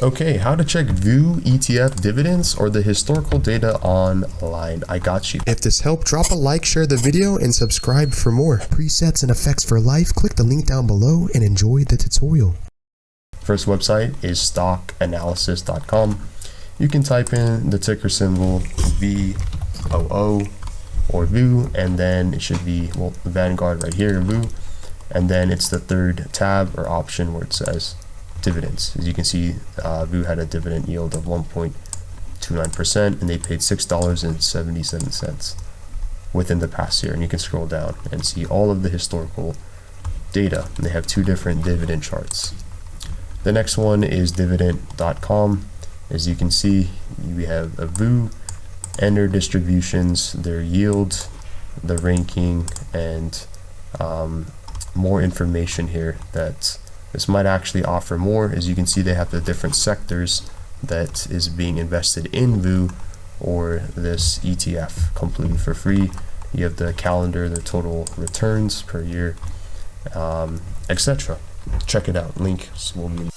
Okay, how to check VOO ETF dividends or the historical data online. I got you. If this helped, drop a like, share the video, and subscribe for more. Presets and effects for life. Click the link down below and enjoy the tutorial. First website is stockanalysis.com. You can type in the ticker symbol VOO or VOO, and then it should be, well, Vanguard right here, VOO, and then it's the third tab or option where it says dividends. As you can see, VOO had a dividend yield of 1.29%, and they paid $6.77 within the past year. And you can scroll down and see all of the historical data. And they have two different dividend charts. The next one is dividend.com. As you can see, we have a VOO and their distributions, their yield, the ranking, and more information here that this might actually offer more. As you can see, they have the different sectors that is being invested in VOO or this ETF completely for free. You have the calendar, the total returns per year, etc. Check it out. Links will be